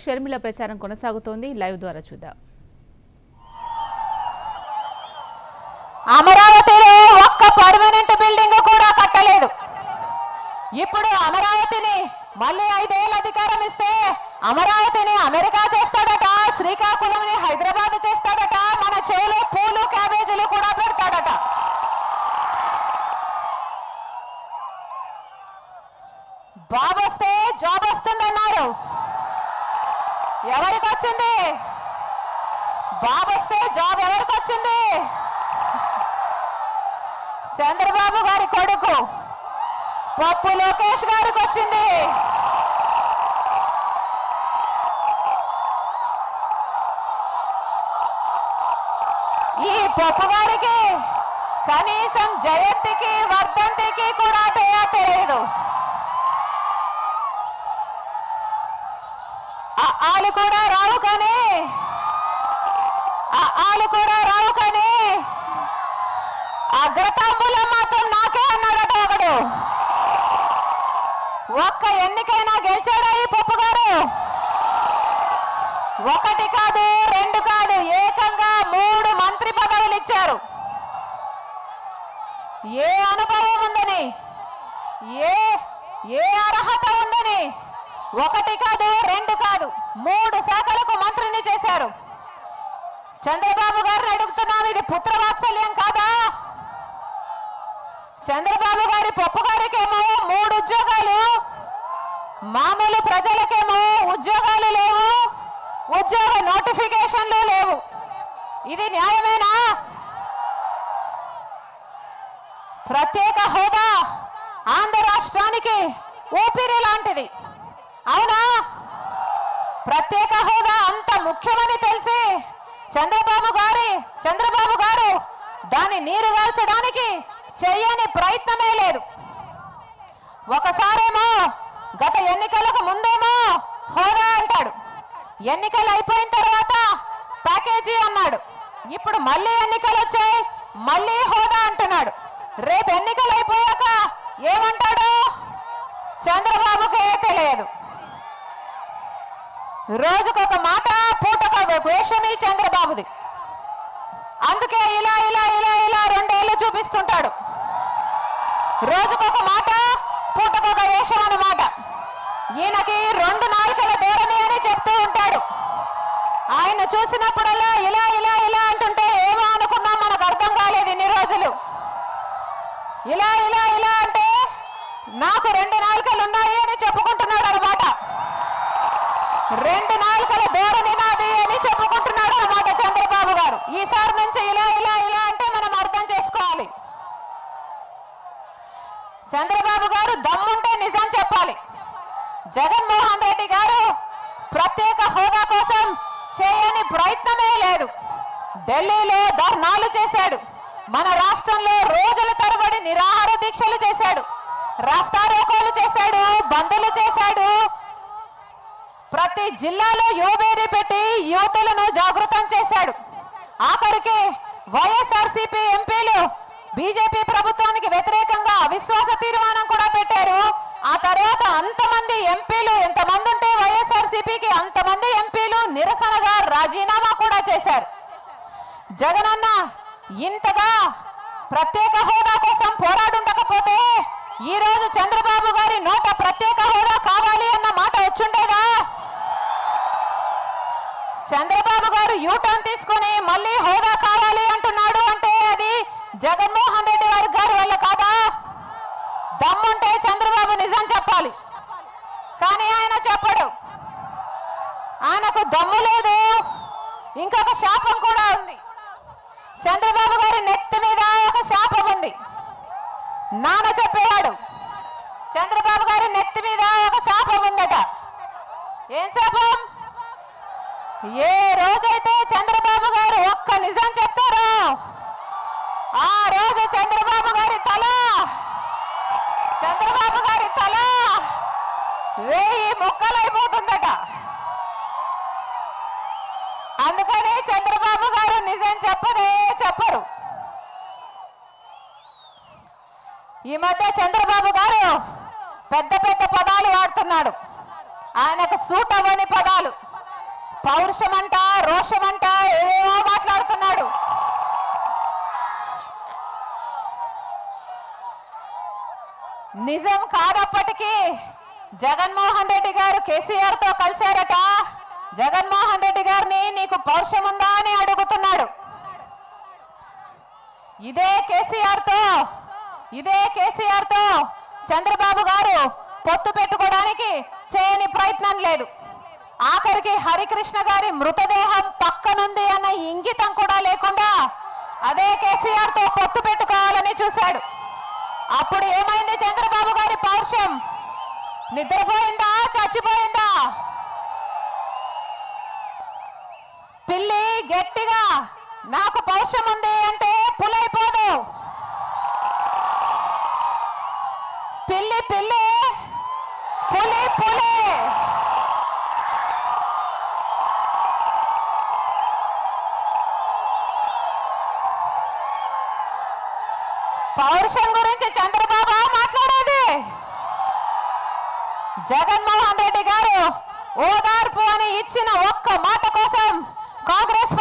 షర్మిల ప్రచారం కొనసాగుతోంది. లైవ్ ద్వారా చూద్దాం. అమరావతిలో ఒక్క పర్మనెంట్ బిల్డింగ్ కూడా కట్టలేదు. ఇప్పుడు అమరావతిని మళ్ళీ 5 ఏళ్ల అధికారం ఇస్తే అమరావతిని అమెరికా చేస్తాడట, శ్రీకాకుళంని హైదరాబాద్ చేస్తాడట, మన చేలో పూలు క్యాబేజీలు కూడా పెడతాడట. బాబు వస్తే జాబ్ వస్తుందన్నారు. ఎవరికి వచ్చింది? బాబు వస్తే జాబ్ ఎవరికి వచ్చింది? చంద్రబాబు గారి కొడుకు పప్పు లోకేష్ గారికి వచ్చింది. ఈ పప్పు గారికి కనీసం జయంతికి వర్ధంతికి కూడా తెలియదు. ఆలు కూడా రావు కానీ అగ్రతాంబూలం మాత్రం నాకే అన్నాడట ఒకడు. ఒక్క ఎన్నికైనా గెలిచాడా ఈ పప్పు గారు? 1 కాదు 2 కాదు, ఏకంగా 3 మంత్రి పదవులు ఇచ్చారు. ఏ అనుభవం ఉందని, ఏ అర్హత ఉందని 1 కాదు 2 కాదు 3 శాఖలకు మంత్రిని చేశారు. చంద్రబాబు గారిని అడుగుతున్నాం, ఇది పుత్రవాత్సల్యం కాదా? చంద్రబాబు గారి పప్పు గారికేమో 3 ఉద్యోగాలు, మామూలు ప్రజలకేమో ఉద్యోగాలు లేవు, ఉద్యోగ నోటిఫికేషన్లు లేవు. ఇది న్యాయమేనా? ప్రత్యేక హోదా ఆంధ్ర రాష్ట్రానికి ఊపిరి లాంటిది, అవునా? ప్రత్యేక హోదా అంత ముఖ్యమని తెలిసి చంద్రబాబు గారు దాన్ని నీరు గార్చడానికి చెయ్యని ప్రయత్నమే లేదు. ఒకసారేమో గత ఎన్నికలకు ముందేమో హోదా అంటాడు, ఎన్నికలు అయిపోయిన తర్వాత ప్యాకేజీ అన్నాడు, ఇప్పుడు మళ్ళీ ఎన్నికలు వచ్చాయి మళ్ళీ హోదా అంటున్నాడు. రేపు ఎన్నికలు అయిపోయాక ఏమంటాడు చంద్రబాబుకే తెలియదు. రోజుకొక మాట, పూటకొక వేషం ఈ చంద్రబాబుది. అందుకే ఇలా 2 ఏళ్ళు చూపిస్తుంటాడు. రోజుకొక మాట, పూటకొక వేషం అన్నమాట. ఈయనకి 2 నాలుకల ధోరణి అని చెప్తూ ఉంటాడు. ఆయన చూసినప్పుడల్లా ఇలా అంటుంటే ఏమో అనుకున్నాం, మనకు అర్థం కాలేదు ఇన్ని రోజులు. ఇలా అంటే నాకు 2 నాలుకలు ఉన్నాయి అని చెప్పుకుంటున్నాడు అన్నమాట. 2 నాలుకల ధోరణి నాది అని చెప్పుకుంటున్నాడు అన్నమాట చంద్రబాబు గారు. ఈసారి నుంచి ఇలా అంటే మనం అర్థం చేసుకోవాలి. చంద్రబాబు గారు దమ్ముంటే నిజం చెప్పాలి. జగన్మోహన్ రెడ్డి గారు ప్రత్యేక హోదా కోసం చేయని ప్రయత్నమే లేదు. ఢిల్లీలో ధర్నాలు చేశాడు, మన రాష్ట్రంలో రోజుల తరబడి నిరాహార దీక్షలు చేశాడు, రాస్తారోకోలు చేశాడు, బందులు చేశాడు. ప్రతి జిల్లాలో యువబేరీ పెట్టి యువతులను జాగృతం చేశాడు. ఆఖరికి వైఎస్ఆర్సీపీ ఎంపీలు బీజేపీ ప్రభుత్వానికి వ్యతిరేకంగా అవిశ్వాస తీర్మానం కూడా పెట్టారు. ఆ తర్వాత అంతమంది ఎంపీలు, ఎంతమంది ఉంటే వైఎస్ఆర్సీపీకి అంతమంది ఎంపీలు నిరసనగా రాజీనామా కూడా చేశారు. జగనన్న ఇంతగా ప్రత్యేక హోదా కోసం పోరాడుండకపోతే ఈ రోజు చంద్రబాబు గారి నోట ప్రత్యేక హోదా కావాలి అన్న మాట వచ్చుండేదా? చంద్రబాబు గారు యూటర్న్ తీసుకుని మళ్ళీ హోదా కావాలి అంటున్నాడు అంటే అది జగన్మోహన్ రెడ్డి గారి వల్ల కాదా? దమ్ముంటే చంద్రబాబు నిజం చెప్పాలి, కానీ ఆయన చెప్పడు. ఆయనకు దమ్ము లేదు. ఇంకొక శాపం కూడా ఉంది. చంద్రబాబు గారి నెత్తి మీద ఒక శాపం ఉంది. నాన్న చెప్పేవాడు, చంద్రబాబు గారి నెత్తి మీద ఒక శాపం ఉందట. ఏం శాపం? ఏ రోజైతే చంద్రబాబు గారు ఒక్క నిజం చెప్తారో ఆ రోజు చంద్రబాబు గారి తల 1000 ముక్కలైపోతుందట. అందుకని చంద్రబాబు గారు నిజం చెప్పరు. ఈ మధ్య చంద్రబాబు గారు పెద్ద పెద్ద పదాలు వాడుతున్నాడు. ఆయనకు సూట్ అవ్వని పదాలు. పౌరుషమంట రోషమంట ఏవేవో మాట్లాడుతున్నాడు. నిజం కాదప్పటికీ జగన్మోహన్ రెడ్డి గారు కేసీఆర్ తో కలిశారట. జగన్మోహన్ రెడ్డి గారిని నీకు పౌరుషం ఉందా అని అడుగుతున్నాడు. ఇదే కేసీఆర్ తో చంద్రబాబు గారు పొత్తు పెట్టుకోవడానికి చేయని ప్రయత్నం లేదు. ఆఖరికి హరికృష్ణ గారి మృతదేహం పక్కనుంది అన్న ఇంగితం కూడా లేకుండా అదే కేసీఆర్ తో పొత్తు పెట్టుకోవాలని చూశాడు. అప్పుడు ఏమైంది చంద్రబాబు గారి పౌరుషం? నిద్రపోయిందా, చచ్చిపోయిందా? పిల్లి గట్టిగా నాకు పౌరుషం ఉంది అంటే పులైపోదు. పిల్లి పిల్లి, పులి పులి. పౌరుషం గురించి చంద్రబాబు మాట్లాడేది. జగన్మోహన్ రెడ్డి గారు ఓదార్పు అని ఇచ్చిన ఒక్క మాట కోసం కాంగ్రెస్